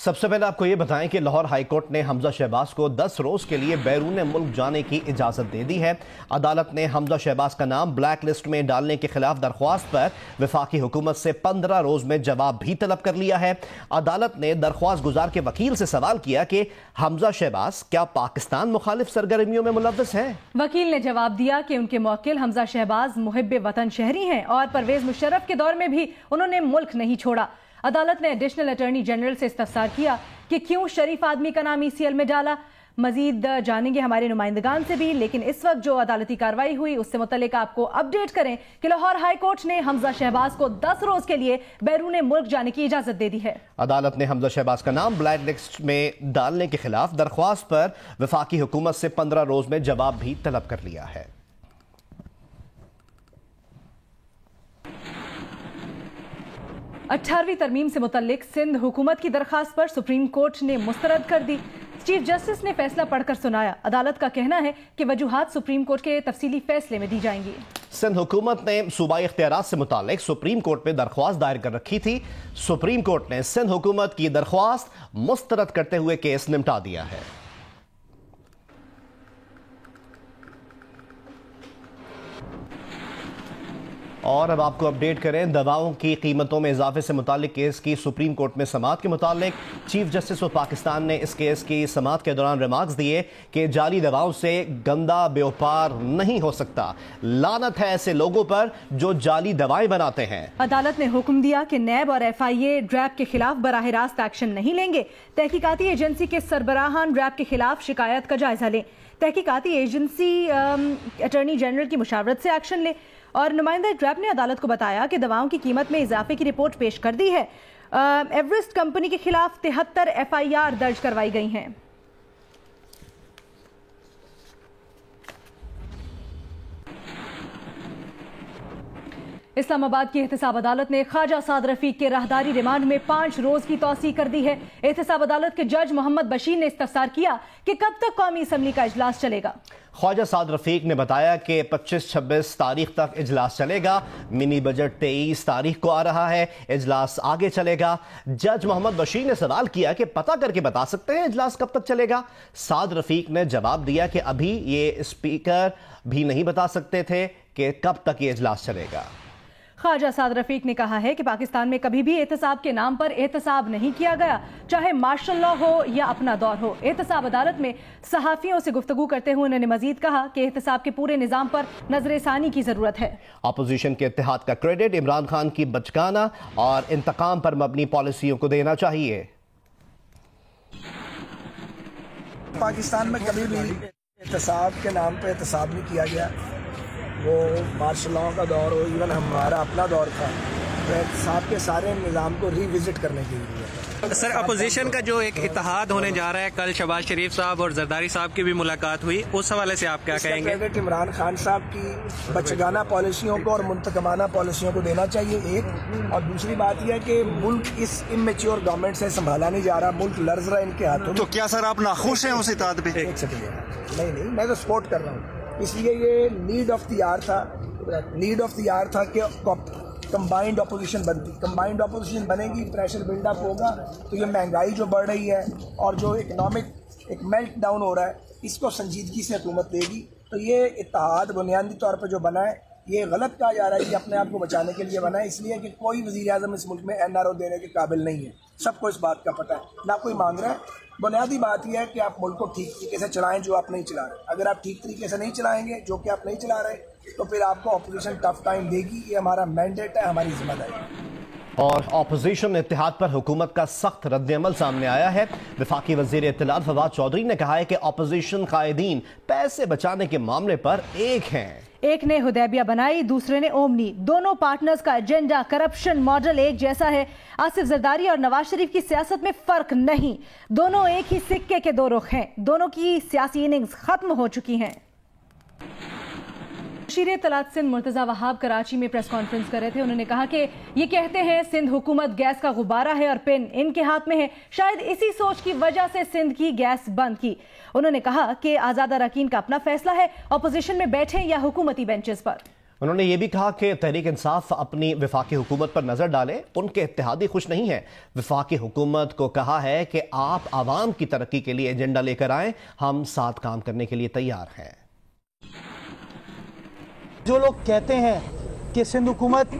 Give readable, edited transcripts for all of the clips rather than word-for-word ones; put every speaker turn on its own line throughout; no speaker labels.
سب سے پہلے آپ کو یہ بتائیں کہ لاہور ہائی کورٹ نے حمزہ شہباز کو 10 روز کے لیے بیرون ملک جانے کی اجازت دے دی ہے۔ عدالت نے حمزہ شہباز کا نام بلیک لسٹ میں ڈالنے کے خلاف درخواست پر وفاقی حکومت سے 15 روز میں جواب بھی طلب کر لیا ہے۔ عدالت نے درخواست گزار کے وکیل سے سوال کیا کہ حمزہ شہباز کیا پاکستان مخالف سرگرمیوں میں ملوث ہے؟
وکیل نے جواب دیا کہ ان کے موکل حمزہ شہباز محب وطن شہری ہیں اور پرویز مشرف کے دور میں بھی انہوں نے ملک نہیں چھوڑا۔ عدالت نے ایڈیشنل اٹارنی جنرل سے استفسار کیا کہ کیوں شریف آدمی کا نام ECL میں ڈالا۔ مزید جانیں گے ہمارے نمائندگان سے بھی، لیکن اس وقت جو عدالتی کارروائی ہوئی اس سے متعلق آپ کو اپڈیٹ کریں کہ لاہور ہائی کورٹ نے حمزہ شہباز کو 10 روز کے لیے بیرون ملک جانے کی اجازت دے دی ہے۔
عدالت نے حمزہ شہباز کا نام بلیک لسٹ میں ڈالنے کے خلاف درخواست پر وفاقی حکومت سے 15 روز میں جواب بھی طلب کر لیا ہے۔
18ویں ترمیم سے متعلق سندھ حکومت کی درخواست پر سپریم کورٹ نے مسترد کر دی۔ چیف جسٹس نے فیصلہ پڑھ کر سنایا۔ عدالت کا کہنا ہے کہ وجوہات سپریم کورٹ کے تفصیلی فیصلے میں دی جائیں گی۔
سندھ حکومت نے صوبائی اختیارات سے متعلق سپریم کورٹ میں درخواست دائر کر رکھی تھی۔ سپریم کورٹ نے سندھ حکومت کی درخواست مسترد کرتے ہوئے کیس نمٹا دیا ہے۔ اور اب آپ کو اپڈیٹ کریں، دواؤں کی قیمتوں میں اضافے سے متعلق کیس کی سپریم کورٹ میں سماعت کے متعلق چیف جسٹس آف پاکستان نے اس کیس کی سماعت کے دوران ریمارکس دیے کہ جعلی دواؤں سے گندا بیوپار نہیں ہو سکتا۔ لعنت ہے ایسے لوگوں پر جو جعلی دوائیں بناتے ہیں۔ عدالت
نے حکم دیا کہ نیب اور FIA ڈریپ کے خلاف براہ راست ایکشن نہیں لیں گے۔ تحقیقاتی ایجنسی کے سربراہان ڈریپ کے خلاف شکایت کا جائزہ لیں۔ تحقیقاتی ایجنسی اٹارنی جنرل کی مشاورت سے ایکشن لے۔ اور نمائندہ ڈریپ نے عدالت کو بتایا کہ دواؤں کی قیمت میں اضافے کی رپورٹ پیش کر دی ہے۔ ایورسٹ کمپنی کے خلاف 73 FIR درج کروائی گئی ہیں۔ اسلام آباد کی احتساب عدالت نے خواجہ سعد رفیق کے راہداری ریمانڈ میں 5 روز کی توسیع کر دی ہے۔ احتساب عدالت کے جج محمد بشیر نے استفسار کیا کہ کب تک قومی اسمبلی کا اجلاس چلے گا۔
خواجہ سعد رفیق نے بتایا کہ 25-26 تاریخ تک اجلاس چلے گا۔ منی بجٹ 23 تاریخ کو آ رہا ہے، اجلاس آگے چلے گا۔ جج محمد بشیر نے سوال کیا کہ پتہ کر کے بتا سکتے ہیں اجلاس کب تک چلے گا؟ سعد رفیق نے جواب دیا کہ ابھی یہ اسپیکر بھی نہیں بتا سکتے تھے کہ کب تک یہ اجلاس چلے گا۔
خواجہ سعد رفیق نے کہا ہے کہ پاکستان میں کبھی بھی احتساب کے نام پر احتساب نہیں کیا گیا، چاہے مارشل لا ہو یا اپنا دور ہو۔ احتساب عدالت میں صحافیوں سے گفتگو کرتے ہوئے انہوں نے مزید کہا کہ احتساب کے پورے نظام پر نظر ثانی کی ضرورت ہے۔
اپوزیشن کے اتحاد کا کریڈٹ عمران خان کی بچکانہ اور انتقام پر مبنی پالیسیوں کو دینا چاہیے۔
پاکستان میں کبھی بھی احتساب کے نام پہ احتساب نہیں کیا گیا، وہ مارشل لاء کا دور ہو، ایون ہمارا اپنا دور تھا، تو احتساب کے سارے نظام کو ری وزٹ کرنے کی ضرورت ہے۔
سر، اپوزیشن کا جو ایک اتحاد ہونے جا رہا ہے، کل شہباز شریف صاحب اور زرداری صاحب کی بھی ملاقات ہوئی، اس حوالے سے آپ کیا کہیں گے؟
کریڈٹ عمران خان صاحب کی بچگانہ پالیسیوں کو اور منتقمانہ پالیسیوں کو دینا چاہیے، ایک، اور دوسری بات یہ ہے کہ ملک اس اممیچور گورنمنٹ سے سنبھالا نہیں جا رہا، ملک لرز رہا ہے ان کے ہاتھوں۔
تو کیا سر آپ ناخوش ہیں اس اتحاد پہ؟
ایک سیکنڈ، نہیں، میں تو سپورٹ کر رہا ہوں، اس لیے یہ نیڈ آف دی آر تھا کہ کمبائنڈ اپوزیشن بنتی، کمبائنڈ اپوزیشن بنے گی، پریشر بلڈ اپ ہوگا، تو یہ مہنگائی جو بڑھ رہی ہے اور جو اکنامک ایک میلٹ ڈاؤن ہو رہا ہے، اس کو سنجیدگی سے حکومت لے گی۔ تو یہ اتحاد بنیادی طور پہ جو بنا ہے، یہ غلط کہا جا رہا ہے کہ اپنے آپ کو بچانے کے لیے بنا ہے، اس لیے کہ کوئی وزیر اعظم اس ملک میں NRO دینے کے قابل نہیں ہے، سب کو اس بات کا پتہ ہے، نہ کوئی مانگ رہا ہے۔ بنیادی بات یہ ہے کہ آپ ملک کو ٹھیک طریقے سے چلائیں جو آپ نہیں چلا رہے۔ اگر آپ ٹھیک طریقے سے نہیں چلائیں گے، جو کہ آپ نہیں چلا رہے، تو پھر آپ کو اپوزیشن ٹف ٹائم دے گی۔ یہ ہمارا مینڈیٹ ہے، ہماری ذمہ داری ہے۔
اور اپوزیشن اتحاد پر حکومت کا سخت رد عمل سامنے آیا ہے۔ وفاقی وزیر اطلاعات فواد چودھری نے کہا ہے کہ اپوزیشن قائدین پیسے بچانے کے معاملے پر ایک ہیں۔
ایک نے حدیبیہ بنائی، دوسرے نے اومنی، دونوں پارٹنرز کا ایجنڈا، کرپشن ماڈل ایک جیسا ہے۔ آصف زرداری اور نواز شریف کی سیاست میں فرق نہیں، دونوں ایک ہی سکے کے دو رخ ہیں، دونوں کی سیاسی اننگز ختم ہو چکی ہیں۔ مشیر اطلاعات سندھ مرتضی وہاب کراچی میں پریس کانفرنس کر رہے تھے۔ انہوں نے کہا کہ یہ کہتے ہیں سندھ حکومت گیس کا غبارہ ہے اور پن ان کے ہاتھ میں ہے، شاید اسی سوچ کی وجہ سے سندھ کی گیس بند کی۔ انہوں نے کہا کہ آزاد اراکین کا اپنا فیصلہ ہے، اپوزیشن میں بیٹھیں یا حکومتی بینچز پر۔
انہوں نے یہ بھی کہا کہ تحریک انصاف اپنی وفاقی حکومت پر نظر ڈالے، ان کے اتحادی خوش نہیں ہیں۔ وفاقی حکومت کو کہا ہے کہ آپ عوام کی ترقی کے لیے ایجنڈا لے کر آئیں، ہم ساتھ کام کرنے کے لیے تیار ہیں۔
جو لوگ کہتے ہیں کہ سندھ حکومت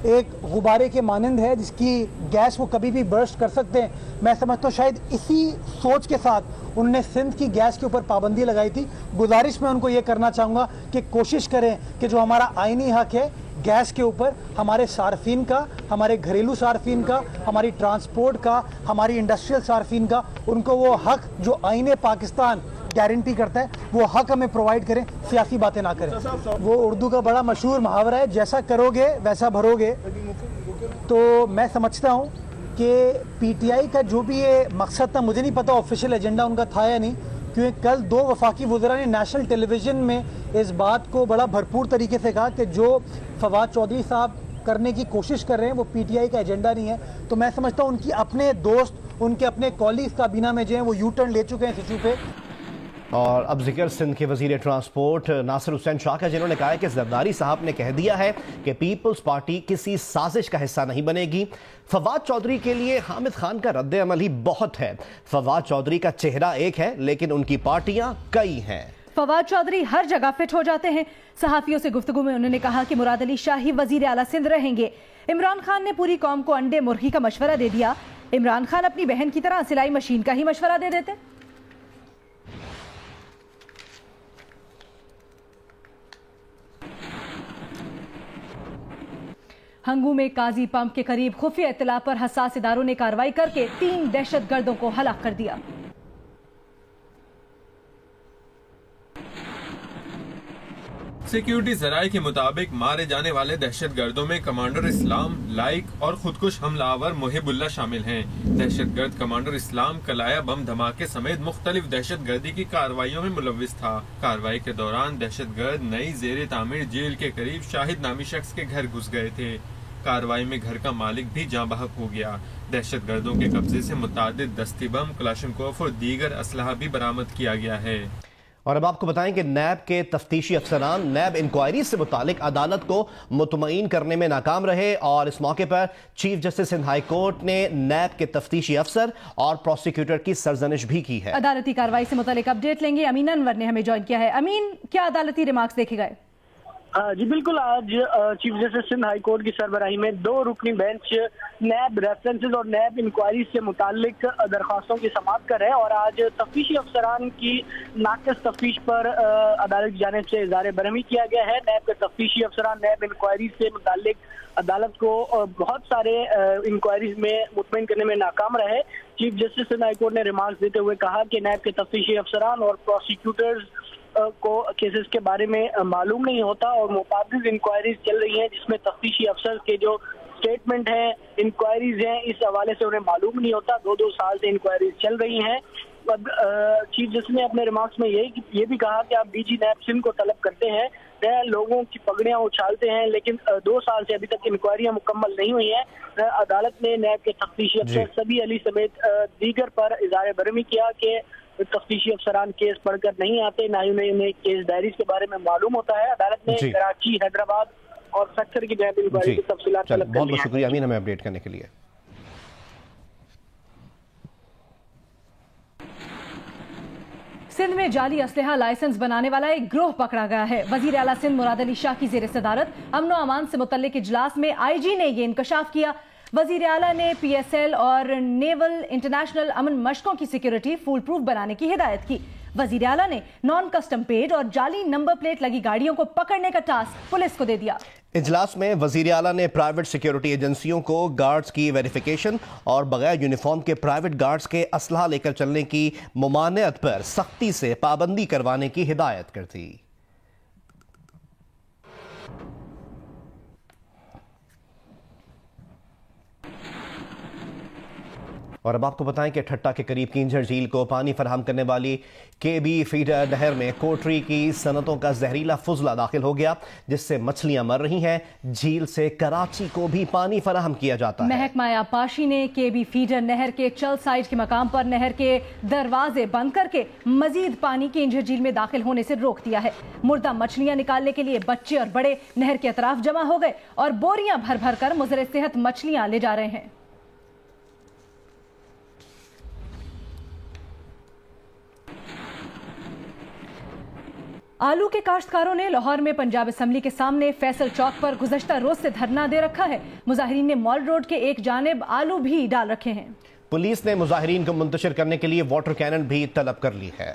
ایک غبارے کے مانند ہے جس کی گیس وہ کبھی بھی برسٹ کر سکتے ہیں، میں سمجھتا ہوں شاید اسی سوچ کے ساتھ انہوں نے سندھ کی گیس کے اوپر پابندی لگائی تھی۔ گزارش میں ان کو یہ کرنا چاہوں گا کہ کوشش کریں کہ جو ہمارا آئینی حق ہے گیس کے اوپر، ہمارے صارفین کا، ہمارے گھریلو صارفین کا، ہماری ٹرانسپورٹ کا، ہماری انڈسٹریل صارفین کا، ان کو وہ حق جو آئین پاکستان گارنٹی کرتا ہے وہ حق ہمیں پرووائڈ کریں، سیاسی باتیں نہ کریں۔ وہ اردو کا بڑا مشہور محاورہ ہے، جیسا کرو گے ویسا بھرو گے۔ تو میں سمجھتا ہوں کہ پی ٹی آئی کا جو بھی یہ مقصد تھا، مجھے نہیں پتا آفیشیل ایجنڈا ان کا تھا یا نہیں، کیونکہ کل 2 وفاقی وزراء نے نیشنل ٹیلی ویژن میں اس بات کو بڑا بھرپور طریقے سے کہا کہ جو فواد چودھری صاحب کرنے کی کوشش کر رہے ہیں وہ پی ٹی آئی کا ایجنڈا نہیں ہے۔ تو میں سمجھتا ہوں ان کی اپنے دوست، ان کے اپنے کالیگز کابینہ میں جو ہیں وہ یو ٹرن لے چکے ہیں اس ایشو پہ۔
اور اب ذکر سندھ کے وزیر ٹرانسپورٹ ناصر حسین شاہ کا، جنہوں نے کہا ہے کہ زرداری صاحب نے کہہ دیا ہے کہ پیپلز پارٹی کسی سازش کا حصہ نہیں بنے گی۔ فواد چودھری کے لیے حامد خان کا رد عمل ہی بہت ہے۔ فواد چودھری کا چہرہ ایک ہے لیکن ان کی پارٹیاں کئی ہیں۔
فواد چودھری ہر جگہ فٹ ہو جاتے ہیں۔ صحافیوں سے گفتگو میں انہوں نے کہا کہ مراد علی شاہ ہی وزیر اعلیٰ سندھ رہیں گے۔ عمران خان نے پوری قوم کو انڈے مرغی کا مشورہ دے دیا۔ عمران خان اپنی بہن کی طرح سلائی مشین کا ہی مشورہ دے دیتے۔ ہنگو میں قاضی پمپ کے قریب خفیہ اطلاع پر حساس اداروں نے کارروائی کر کے 3 دہشت گردوں کو ہلاک کر دیا۔
سیکیورٹی ذرائع کے مطابق مارے جانے والے دہشت گردوں میں کمانڈر اسلام لائک اور خودکش حملہ آور محب اللہ شامل ہیں۔ دہشت گرد کمانڈر اسلام کلایا بم دھماکے سمیت مختلف دہشت گردی کی کارروائیوں میں ملوث تھا۔ کارروائی کے دوران دہشت گرد نئی زیر تعمیر جیل کے قریب شاہد نامی شخص کے گھر گھس گئے تھے۔ کارروائی میں گھر کا مالک بھی جاں بحق ہو گیا۔ دہشت گردوں کے قبضے سے متعدد دستی بم، کلاشنکوف اور دیگر اسلحہ بھی برآمد کیا گیا ہے۔
اور اب آپ کو بتائیں کہ نیب کے تفتیشی افسران نیب انکوائری سے متعلق عدالت کو مطمئن کرنے میں ناکام رہے، اور اس موقع پر chief justice Sindh high court نے نیب کے تفتیشی افسر اور پروسیکیوٹر کی سرزنش بھی کی ہے۔
عدالتی کارروائی سے متعلق اپڈیٹ لیں گے، امین انور نے ہمیں جوائن کیا ہے۔ امین، کیا عدالتی ریمارکس دیکھے گئے؟
جی بالکل، آج chief justice Sindh high court کی سربراہی میں 2 رکنی بینچ نیب ریفرنسز اور نیب انکوائری سے متعلق درخواستوں کی سماعت کر رہے ہیں، اور آج تفتیشی افسران کی ناقص تفتیش پر عدالت کی جانب سے اظہار برہمی کیا گیا ہے۔ نیب کے تفتیشی افسران نیب انکوائری سے متعلق عدالت کو بہت سارے انکوائریز میں مطمئن کرنے میں ناکام رہے۔ Chief justice Sindh high court نے ریمارکس دیتے ہوئے کہا کہ نیب کے تفتیشی افسران اور پروسیکیوٹرز کو کیسز کے بارے میں معلوم نہیں ہوتا، اور متعدد انکوائریز چل رہی ہیں جس میں تفتیشی افسر کے جو سٹیٹمنٹ ہیں، انکوائریز ہیں، اس حوالے سے انہیں معلوم نہیں ہوتا۔ 2 سال سے انکوائریز چل رہی ہیں۔ اب چیف جسٹس نے اپنے ریمارکس میں یہ بھی کہا کہ آپ ڈی جی نیب سندھ کو طلب کرتے ہیں، لوگوں کی پگڑیاں اچھالتے ہیں، لیکن 2 سال سے ابھی تک انکوائریاں مکمل نہیں ہوئی ہیں۔ عدالت نے نیب کے تفتیشی افسر سبی علی سمیت دیگر پر اظہار برہمی کیا کہ تفتیشی افسران کیس پڑھ کر نہیں آتے، نہ ہی انہیں کیس ڈائریز کے بارے میں معلوم ہوتا ہے۔ عدالت نے کراچی، حیدرآباد اور سیکٹر کی نیب انکوائری کی تفصیلات طلب کر لی ہیں۔
بہت شکریہ امین ہمیں اپڈیٹ کرنے کے لیے۔
سندھ میں جعلی اسلحہ لائسنس بنانے والا ایک گروہ پکڑا گیا ہے۔ وزیر اعلیٰ سندھ مراد علی شاہ کی زیر صدارت امن و امان سے متعلق اجلاس میں آئی جی نے یہ انکشاف کیا۔ وزیر اعلیٰ نے پی ایس ایل اور نیول انٹرنیشنل امن مشقوں کی سیکیورٹی فول پروف بنانے کی ہدایت کی۔ وزیر اعلیٰ نے نان کسٹم پیڈ اور جعلی نمبر پلیٹ لگی گاڑیوں کو پکڑنے کا ٹاسک پولیس کو دے دیا۔
اجلاس میں وزیر اعلیٰ نے پرائیویٹ سیکیورٹی ایجنسیوں کو گارڈز کی ویریفیکیشن اور بغیر یونیفارم کے پرائیویٹ گارڈز کے اسلحہ لے کر چلنے کی ممانعت پر سختی سے پابندی کروانے کی ہدایت کر دی۔ اور اب آپ کو بتائیں کہ ٹھٹا کے قریب کینجھر جھیل کو پانی فراہم کرنے والی کے بی فیڈر نہر میں کوٹری کی صنعتوں کا زہریلا فضلہ داخل ہو گیا، جس سے مچھلیاں مر رہی ہیں۔ جھیل سے کراچی کو بھی پانی فراہم کیا جاتا ہے۔
محکمہ آبپاشی نے کے بی فیڈر نہر کے چل سائٹ کے مقام پر نہر کے دروازے بند کر کے مزید پانی کینجھر جھیل میں داخل ہونے سے روک دیا ہے۔ مردہ مچھلیاں نکالنے کے لیے بچے اور بڑے نہر کے اطراف جمع ہو گئے اور بوریاں بھر بھر کر مضر صحت مچھلیاں لے جا رہے ہیں۔ آلو کے کاشتکاروں نے لاہور میں پنجاب اسمبلی کے سامنے فیصل چوک پر گزشتہ روز سے دھرنا دے رکھا ہے۔ مظاہرین نے مال روڈ کے ایک جانب آلو بھی ڈال رکھے ہیں۔
پولیس نے مظاہرین کو منتشر کرنے کے لیے واٹر کینن بھی طلب کر لی ہے۔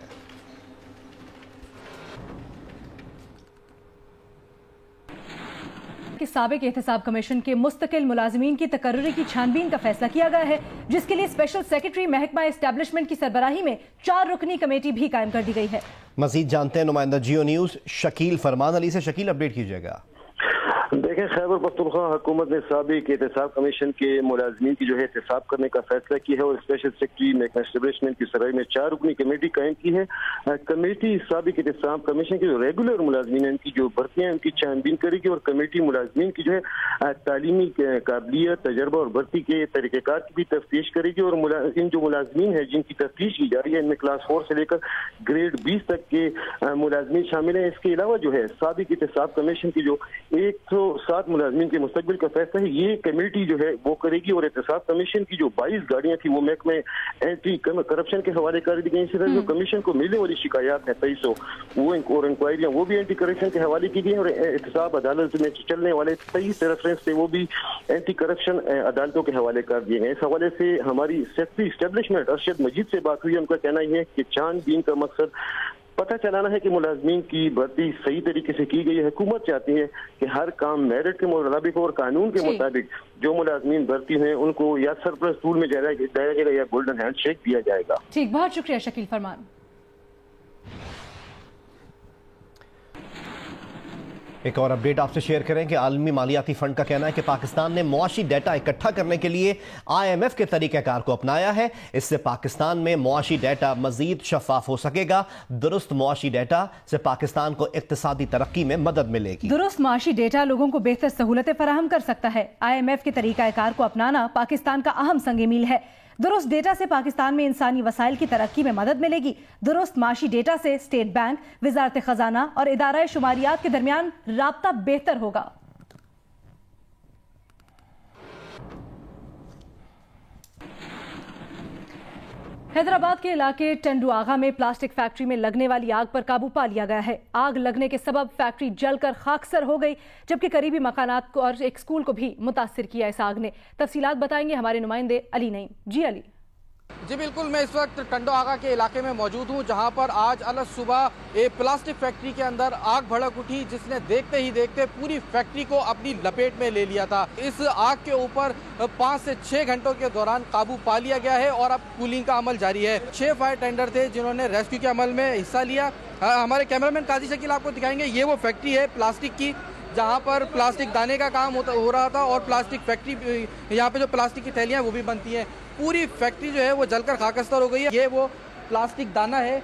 کہ سابق احتساب کمیشن کے مستقل ملازمین کی تقرری کی چھانبین کا فیصلہ کیا گیا ہے، جس کے لیے اسپیشل سیکرٹری محکمہ اسٹیبلشمنٹ کی سربراہی میں 4 رکنی کمیٹی بھی قائم کر دی گئی ہے۔
مزید جانتے ہیں نمائندہ جیو نیوز شکیل فرمان علی سے۔ شکیل، اپڈیٹ کیجیے گا۔
دیکھیں، خیبر پختونخوا حکومت نے سابق احتساب کمیشن کے ملازمین کی احتساب کرنے کا فیصلہ کیا ہے اور اسپیشل سیکرٹری محکمہ اسٹیبلشمنٹ کی سربراہی میں 4 رکنی کمیٹی قائم کی ہے۔ کمیٹی سابق احتساب کمیشن کے جو ریگولر ملازمین ہیں ان کی جو بھرتیاں ہیں ان کی چھانبین کرے گی، اور کمیٹی ملازمین کی تعلیمی قابلیت، تجربہ اور بھرتی کے طریقہ کار کی بھی تفتیش کرے گی، اور ان جو ملازمین ہیں جن کی تفتیش کی جا رہی ہے ان میں کلاس 4 سے لے کر گریڈ 20 تک کے ملازمین شامل ہیں۔ اس کے علاوہ سابق احتساب کمیشن کی جو 107 ملازمین کے مستقبل کا فیصلہ ہے، یہ کمیٹی وہ کرے گی، اور احتساب کمیشن کی جو 22 گاڑیاں تھیں وہ محکمہ اینٹی کرپشن کے حوالے کر دی گئی۔ اسی طرح جو کمیشن کو ملنے والی شکایات ہیں 2300 اور انکوائریاں وہ بھی اینٹی کرپشن کے حوالے کی گئی، اور احتساب عدالت میں چلنے والے 23 ریفرنس تھے وہ بھی اینٹی کرپشن عدالتوں کے حوالے کر دیے گئے۔ اس حوالے سے ہماری سیکرٹری اسٹیبلشمنٹ ارشد مجید سے بات ہوئی، ان کا کہنا یہ ہے کہ چھان بین کا مقصد پتہ چلانا ہے کہ ملازمین کی بھرتی صحیح طریقے سے کی گئی ہے۔ حکومت چاہتی ہے کہ ہر کام میرٹ کے مطابق اور قانون کے مطابق جو ملازمین بھرتی ہیں ان کو یا سرپلس ٹول میں جایا جائے گا یا گولڈن ہینڈ شیک دیا جائے گا۔
ٹھیک، بہت شکریہ شکیل فرمان۔
ایک اور اپڈیٹ آپ سے شیئر کریں کہ عالمی مالیاتی فنڈ کا کہنا ہے کہ پاکستان نے معاشی ڈیٹا اکٹھا کرنے کے لیے IMF کے طریقہ کار کو اپنایا ہے۔ اس سے پاکستان میں معاشی ڈیٹا مزید شفاف ہو سکے گا۔ درست معاشی ڈیٹا سے پاکستان کو اقتصادی ترقی میں مدد ملے گی۔
درست معاشی ڈیٹا لوگوں کو بہتر سہولتیں فراہم کر سکتا ہے۔ IMF کے طریقہ کار کو اپنانا پاکستان کا اہم سنگ میل ہے۔ درست ڈیٹا سے پاکستان میں انسانی وسائل کی ترقی میں مدد ملے گی۔ درست معاشی ڈیٹا سے اسٹیٹ بینک، وزارت خزانہ اور ادارہ شماریات کے درمیان رابطہ بہتر ہوگا۔ حیدرآباد کے علاقے ٹنڈو آغا میں پلاسٹک فیکٹری میں لگنے والی آگ پر قابو پا لیا گیا ہے۔ آگ لگنے کے سبب فیکٹری جل کر خاکسر ہو گئی، جبکہ قریبی مکانات کو اور ایک سکول کو بھی متاثر کیا اس آگ نے۔ تفصیلات بتائیں گے ہمارے نمائندے علی نعیم۔ جی علی۔
جی بالکل، میں اس وقت ٹنڈو آغا کے علاقے میں موجود ہوں، جہاں پر آج صبح ایک پلاسٹک فیکٹری کے اندر آگ بھڑک اٹھی، جس نے دیکھتے ہی دیکھتے پوری فیکٹری کو اپنی لپیٹ میں لے لیا تھا۔ اس آگ کے اوپر 5 سے 6 گھنٹوں کے دوران قابو پا لیا گیا ہے اور اب کولنگ کا عمل جاری ہے۔ 6 فائر ٹینڈر تھے جنہوں نے ریسکیو کے عمل میں حصہ لیا۔ ہمارے کیمرامین قاضی شکیل آپ کو دکھائیں گے، یہ وہ فیکٹری ہے پلاسٹک کی جہاں پر پلاسٹک دانے کا کام ہو رہا تھا، اور پلاسٹک فیکٹری یہاں پہ جو پلاسٹک کی تھیلیاں وہ بھی بنتی ہیں۔ پوری فیکٹری جو ہے وہ جل کر خاکستر ہو گئی ہے۔ یہ وہ پلاسٹک دانہ ہے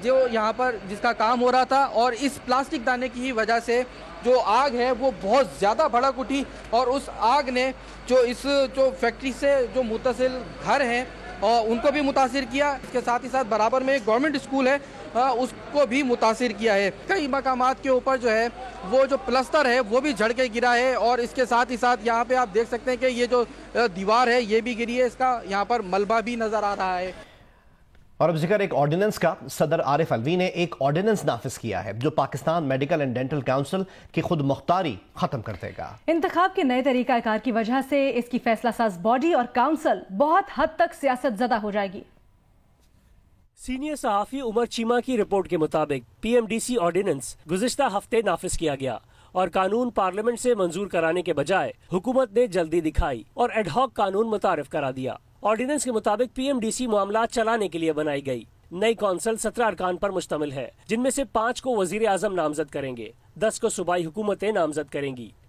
جو یہاں پر جس کا کام ہو رہا تھا، اور اس پلاسٹک دانے کی وجہ سے جو آگ ہے وہ بہت زیادہ بھڑک اٹھی، اور اس آگ نے جو فیکٹری سے جو متصل گھر ہیں ان کو بھی متاثر کیا۔ اس کے ساتھ ہی ساتھ برابر میں ایک گورنمنٹ اسکول ہے اس کو بھی متاثر کیا ہے۔ کئی مقامات کے اوپر جو ہے وہ جو پلستر ہے وہ بھی جھڑ کے گرا ہے، اور اس کے ساتھ ہی ساتھ یہاں پہ آپ دیکھ سکتے ہیں کہ یہ جو دیوار ہے یہ بھی گری ہے، اس کا یہاں پر ملبہ بھی نظر آ رہا ہے۔
اور اب ذکر ایک آرڈیننس کا۔ صدر عارف الوی نے ایک آرڈیننس نافذ کیا ہے جو Pakistan medical and dental council کی خود مختاری ختم کر دے گا۔
انتخاب کے نئے طریقہ کار کی وجہ سے اس کی فیصلہ ساز باڈی اور کونسل بہت حد تک سیاست زدہ ہو جائے گی۔
سینئر صحافی عمر چیمہ کی رپورٹ کے مطابق PMDC آرڈیننس گزشتہ ہفتے نافذ کیا گیا، اور قانون پارلیمنٹ سے منظور کرانے کے بجائے حکومت نے جلدی دکھائی اور ایڈ ہاک قانون متعارف کرا دیا۔ آرڈیننس کے مطابق PMDC معاملات چلانے کے لیے بنائی گئی۔ نئی کونسل 17 ارکان پر مشتمل ہے، جن میں سے 5 کو وزیر اعظم نامزد کریں گے، 10 کو صوبائی حکومتیں نامزد کریں گی۔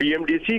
PMDC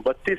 32